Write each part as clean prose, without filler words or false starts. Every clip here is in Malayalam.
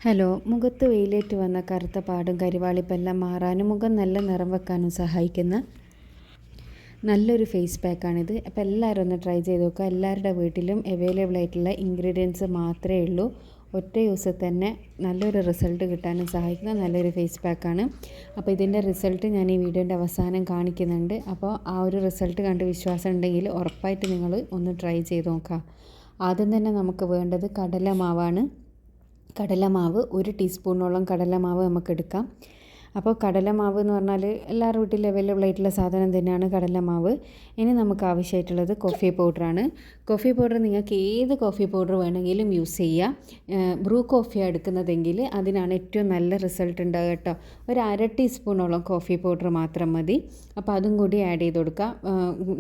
ഹലോ, മുഖത്ത് വെയിലേറ്റ് വന്ന കറുത്ത പാടും കരിവാളിപ്പെല്ലാം മാറാനും മുഖം നല്ല നിറം വെക്കാനും സഹായിക്കുന്ന നല്ലൊരു ഫേസ് പാക്കാണിത്. അപ്പോൾ എല്ലാവരും ഒന്ന് ട്രൈ ചെയ്ത് നോക്കുക. എല്ലാവരുടെ വീട്ടിലും അവൈലബിൾ ആയിട്ടുള്ള ഇൻഗ്രീഡിയൻസ് മാത്രമേ ഉള്ളൂ. ഒറ്റ യൂസിൽ തന്നെ നല്ലൊരു റിസൾട്ട് കിട്ടാനും സഹായിക്കുന്ന നല്ലൊരു ഫേസ് പാക്കാണ്. അപ്പോൾ ഇതിൻ്റെ റിസൾട്ട് ഞാൻ ഈ വീഡിയോൻ്റെ അവസാനം കാണിക്കുന്നുണ്ട്. അപ്പോൾ ആ ഒരു റിസൾട്ട് കണ്ട് വിശ്വാസം ഉണ്ടെങ്കിൽ ഉറപ്പായിട്ട് നിങ്ങൾ ഒന്ന് ട്രൈ ചെയ്ത് നോക്കുക. ആദ്യം തന്നെ നമുക്ക് വേണ്ടത് കടലമാവാണ്. കടലമാവ് 1 ടീസ്പൂണോളം കടലമാവ് നമുക്ക് എടുക്കാം. അപ്പോൾ കടലമാവ് എന്ന് പറഞ്ഞാൽ എല്ലാവരുടെ വീട്ടിൽ അവൈലബിൾ ആയിട്ടുള്ള സാധനം തന്നെയാണ് കടലമാവ്. ഇനി നമുക്ക് ആവശ്യമായിട്ടുള്ളത് കോഫി പൗഡറാണ്. കോഫി പൗഡർ നിങ്ങൾക്ക് ഏത് കോഫി പൗഡർ വേണമെങ്കിലും യൂസ് ചെയ്യാം. ബ്രൂ കോഫിയാണ് എടുക്കുന്നതെങ്കിൽ അതിനാണ് ഏറ്റവും നല്ല റിസൾട്ട് ഉണ്ടാകുക കേട്ടോ. ഒരു 1/2 ടീസ്പൂണോളം കോഫി പൗഡർ മാത്രം മതി. അപ്പോൾ അതും കൂടി ആഡ് ചെയ്ത് കൊടുക്കുക.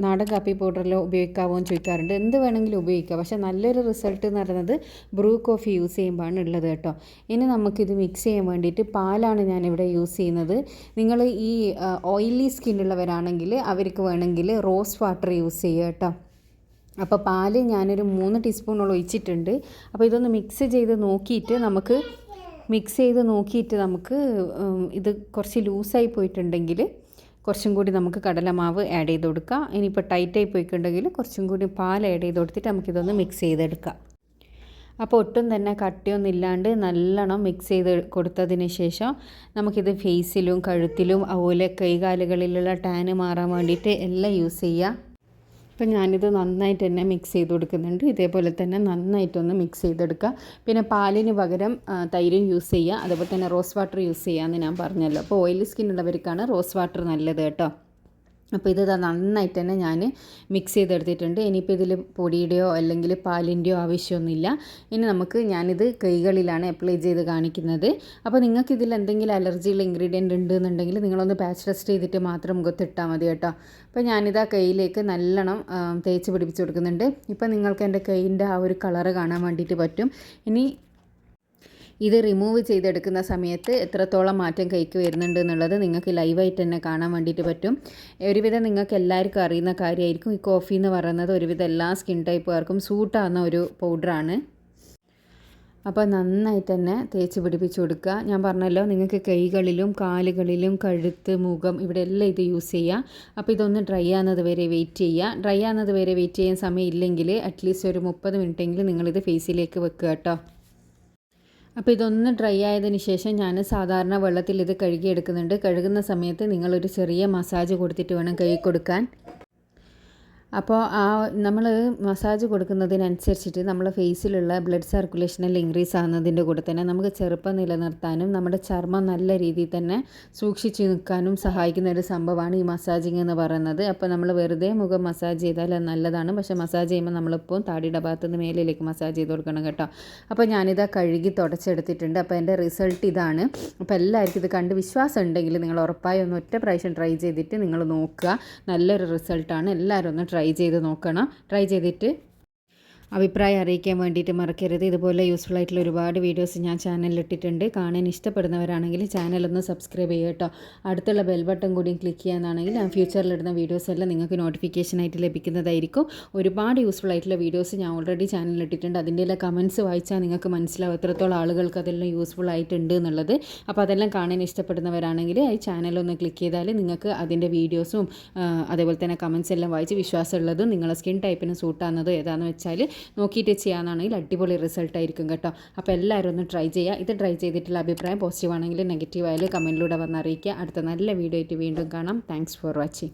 നാടൻ കാപ്പി പൗഡറിലോ ഉപയോഗിക്കാമോ എന്ന് ചോദിക്കാറുണ്ട്. എന്ത് വേണമെങ്കിലും ഉപയോഗിക്കാം, പക്ഷേ നല്ലൊരു റിസൾട്ട് എന്ന് പറയുന്നത് ബ്രൂ കോഫി യൂസ് ചെയ്യുമ്പോഴാണ് ഉള്ളത് കേട്ടോ. ഇനി നമുക്കിത് മിക്സ് ചെയ്യാൻ വേണ്ടിയിട്ട് പാലാണ് ഞാനിവിടെ യൂസ് ചെയ്യുന്നത്. നിങ്ങൾ ഈ ഓയിലി സ്കിന്നുള്ളവരാണെങ്കിൽ അവർക്ക് വേണമെങ്കിൽ റോസ് വാട്ടർ യൂസ് ചെയ്യുക കേട്ടോ. അപ്പോൾ പാല് ഞാനൊരു 3 ടീസ്പൂണോളം ഒഴിച്ചിട്ടുണ്ട്. അപ്പോൾ ഇതൊന്ന് മിക്സ് ചെയ്ത് നോക്കിയിട്ട് നമുക്ക് ഇത് കുറച്ച് ലൂസായി പോയിട്ടുണ്ടെങ്കിൽ കുറച്ചും കൂടി നമുക്ക് കടലമാവ് ആഡ് ചെയ്ത് കൊടുക്കാം. ഇനിയിപ്പോൾ ടൈറ്റായി പോയിട്ടുണ്ടെങ്കിൽ കുറച്ചും കൂടി പാൽ ആഡ് ചെയ്ത് കൊടുത്തിട്ട് നമുക്കിതൊന്ന് മിക്സ് ചെയ്തെടുക്കാം. അപ്പോൾ ഒട്ടും തന്നെ കട്ടിയൊന്നും ഇല്ലാണ്ട് നല്ലോണം മിക്സ് ചെയ്ത് കൊടുത്തതിന് ശേഷം നമുക്കിത് ഫേസിലും കഴുത്തിലും അതുപോലെ കൈകാലുകളിലുള്ള ടാന് മാറാൻ വേണ്ടിയിട്ട് എല്ലാം യൂസ് ചെയ്യാം. അപ്പോൾ ഞാനിത് നന്നായിട്ട് തന്നെ മിക്സ് ചെയ്ത് കൊടുക്കുന്നുണ്ട്. ഇതേപോലെ തന്നെ നന്നായിട്ടൊന്ന് മിക്സ് ചെയ്തെടുക്കുക. പിന്നെ പാലിന് പകരം തൈരും യൂസ് ചെയ്യുക, അതുപോലെ തന്നെ റോസ് വാട്ടർ യൂസ് ചെയ്യാമെന്ന് ഞാൻ പറഞ്ഞല്ലോ. അപ്പോൾ ഓയിലി സ്കിന്നുള്ളവർക്കാണ് റോസ് വാട്ടർ നല്ലത് കേട്ടോ. അപ്പോൾ ഇത് നന്നായിട്ട് തന്നെ ഞാൻ മിക്സ് ചെയ്തെടുത്തിട്ടുണ്ട്. ഇനിയിപ്പോൾ ഇതിൽ പൊടിയുടെയോ അല്ലെങ്കിൽ പാലിൻ്റെയോ ആവശ്യമൊന്നുമില്ല. ഇനി ഞാനിത് കൈകളിലാണ് അപ്ലൈ ചെയ്ത് കാണിക്കുന്നത്. അപ്പോൾ നിങ്ങൾക്ക് ഇതിൽ എന്തെങ്കിലും അലർജിയുള്ള ഇൻഗ്രീഡിയൻ്റ് ഉണ്ടെന്നുണ്ടെങ്കിൽ നിങ്ങളൊന്ന് പാച്ച് ടെസ്റ്റ് ചെയ്തിട്ട് മാത്രം മുഖത്തിട്ടാൽ മതി കേട്ടോ. അപ്പോൾ ഞാനിതാ കൈയിലേക്ക് നല്ലോണം തേച്ച് പിടിപ്പിച്ച് കൊടുക്കുന്നുണ്ട്. ഇപ്പോൾ നിങ്ങൾക്ക് എൻ്റെ കൈയിൻ്റെ ആ ഒരു കളറ് കാണാൻ വേണ്ടിയിട്ട് പറ്റും. ഇനി ഇത് റിമൂവ് ചെയ്തെടുക്കുന്ന സമയത്ത് എത്രത്തോളം മാറ്റം കൈക്ക് വരുന്നുണ്ട് എന്നുള്ളത് നിങ്ങൾക്ക് ലൈവായിട്ട് തന്നെ കാണാൻ വേണ്ടിയിട്ട് പറ്റും. ഒരുവിധം നിങ്ങൾക്ക് എല്ലാവർക്കും അറിയുന്ന കാര്യമായിരിക്കും. ഈ കോഫി എന്ന് പറയുന്നത് ഒരുവിധം എല്ലാ സ്കിൻ ടൈപ്പുകാർക്കും സൂട്ടാകുന്ന ഒരു പൗഡറാണ്. അപ്പോൾ നന്നായിട്ട് തന്നെ തേച്ച് പിടിപ്പിച്ച് കൊടുക്കുക. ഞാൻ പറഞ്ഞല്ലോ, നിങ്ങൾക്ക് കൈകളിലും കാലുകളിലും കഴുത്ത് മുഖം ഇവിടെ എല്ലാം ഇത് യൂസ് ചെയ്യുക. അപ്പോൾ ഇതൊന്ന് ഡ്രൈ ആകുന്നത് വരെ വെയിറ്റ് ചെയ്യുക. ഡ്രൈ ആകുന്നത് വരെ വെയിറ്റ് ചെയ്യാൻ സമയം ഇല്ലെങ്കിൽ അറ്റ്ലീസ്റ്റ് ഒരു 30 മിനിറ്റെങ്കിലും നിങ്ങളിത് ഫേസിലേക്ക് വെക്കുക കേട്ടോ. അപ്പോൾ ഇതൊന്ന് ഡ്രൈ ആയതിന് ശേഷം ഞാൻ സാധാരണ വെള്ളത്തിൽ ഇത് കഴുകിയെടുക്കുന്നുണ്ട്. കഴുകുന്ന സമയത്ത് നിങ്ങളൊരു ചെറിയ മസാജ് കൊടുത്തിട്ട് വേണം കഴുകി കൊടുക്കാൻ. അപ്പോൾ നമ്മൾ മസാജ് കൊടുക്കുന്നതിനനുസരിച്ചിട്ട് നമ്മുടെ ഫേസിലുള്ള ബ്ലഡ് സർക്കുലേഷനിൽ ഇൻക്രീസ് ആകുന്നതിൻ്റെ കൂടെ തന്നെ നമുക്ക് ചെറുപ്പം നിലനിർത്താനും നമ്മുടെ ചർമ്മം നല്ല രീതിയിൽ തന്നെ സൂക്ഷിച്ച് നിൽക്കാനും സഹായിക്കുന്ന ഒരു സംഭവമാണ് ഈ മസാജിങ് എന്ന് പറയുന്നത്. അപ്പോൾ നമ്മൾ വെറുതെ മുഖം മസാജ് ചെയ്താൽ അത് നല്ലതാണ്, പക്ഷേ മസാജ് ചെയ്യുമ്പോൾ നമ്മളിപ്പോൾ താടിയുടെ ഭാഗത്തുനിന്ന് മേലിലേക്ക് മസാജ് ചെയ്ത് കൊടുക്കണം കേട്ടോ. അപ്പോൾ ഞാനിതാ കഴുകി തുടച്ചെടുത്തിട്ടുണ്ട്. അപ്പോൾ എൻ്റെ റിസൾട്ട് ഇതാണ്. അപ്പോൾ എല്ലാവർക്കും ഇത് കണ്ട് വിശ്വാസം ഉണ്ടെങ്കിൽ നിങ്ങൾ ഉറപ്പായും ഒന്ന് ഒറ്റ പ്രാവശ്യം ട്രൈ ചെയ്തിട്ട് നിങ്ങൾ നോക്കുക. നല്ലൊരു റിസൾട്ടാണ്. എല്ലാവരും ഒന്ന് ട്രൈ ചെയ്ത് നോക്കണം. ട്രൈ ചെയ്തിട്ട് അഭിപ്രായം അറിയിക്കാൻ വേണ്ടിയിട്ട് മറക്കരുത്. ഇതുപോലെ യൂസ്ഫുൾ ആയിട്ടുള്ള ഒരുപാട് വീഡിയോസ് ഞാൻ ചാനലിൽ ഇട്ടിട്ടുണ്ട്. കാണാൻ ഇഷ്ടപ്പെടുന്നവരാണെങ്കിൽ ചാനലൊന്ന് സബ്സ്ക്രൈബ് ചെയ്യുക കേട്ടോ. അടുത്തുള്ള ബെൽ ബട്ടൺ കൂടിയും ക്ലിക്ക് ചെയ്യാനാണെങ്കിൽ ഞാൻ ഫ്യൂച്ചറിലിടുന്ന വീഡിയോസ് എല്ലാം നിങ്ങൾക്ക് നോട്ടിഫിക്കേഷനായിട്ട് ലഭിക്കുന്നതായിരിക്കും. ഒരുപാട് യൂസ്ഫുൾ ആയിട്ടുള്ള വീഡിയോസ് ഞാൻ ഓൾറെഡി ചാനലിൽ ഇട്ടിട്ടുണ്ട്. അതിൻ്റെ എല്ലാം കമൻറ്റ്സ് വായിച്ചാൽ നിങ്ങൾക്ക് മനസ്സിലാവും എത്രത്തോളം ആളുകൾക്ക് അതെല്ലാം യൂസ്ഫുൾ ആയിട്ടുണ്ട് എന്നുള്ളത്. അപ്പോൾ അതെല്ലാം കാണാൻ ഇഷ്ടപ്പെടുന്നവരാണെങ്കിൽ ഈ ചാനലൊന്ന് ക്ലിക്ക് ചെയ്താൽ നിങ്ങൾക്ക് അതിൻ്റെ വീഡിയോസും അതേപോലെ തന്നെ കമൻറ്റ്സ് എല്ലാം വായിച്ച് വിശ്വാസമുള്ളതും നിങ്ങളുടെ സ്കിൻ ടൈപ്പിന് സൂട്ടാകുന്നതും ഏതാണെന്ന് വെച്ചാൽ നോക്കിയിട്ട് ചെയ്യാനാണെങ്കിൽ അടിപൊളി റിസൾട്ട് ആയിരിക്കും കേട്ടോ. അപ്പോൾ എല്ലാവരും ഒന്ന് ട്രൈ ചെയ്യുക. ഇത് ട്രൈ ചെയ്തിട്ടുള്ള അഭിപ്രായം പോസിറ്റീവ് ആണെങ്കിലും നെഗറ്റീവ് ആയാലും കമൻറ്റിലൂടെ വന്ന് അറിയിക്കുക. അടുത്ത നല്ല വീഡിയോ ആയിട്ട് വീണ്ടും കാണാം. Thanks for watching.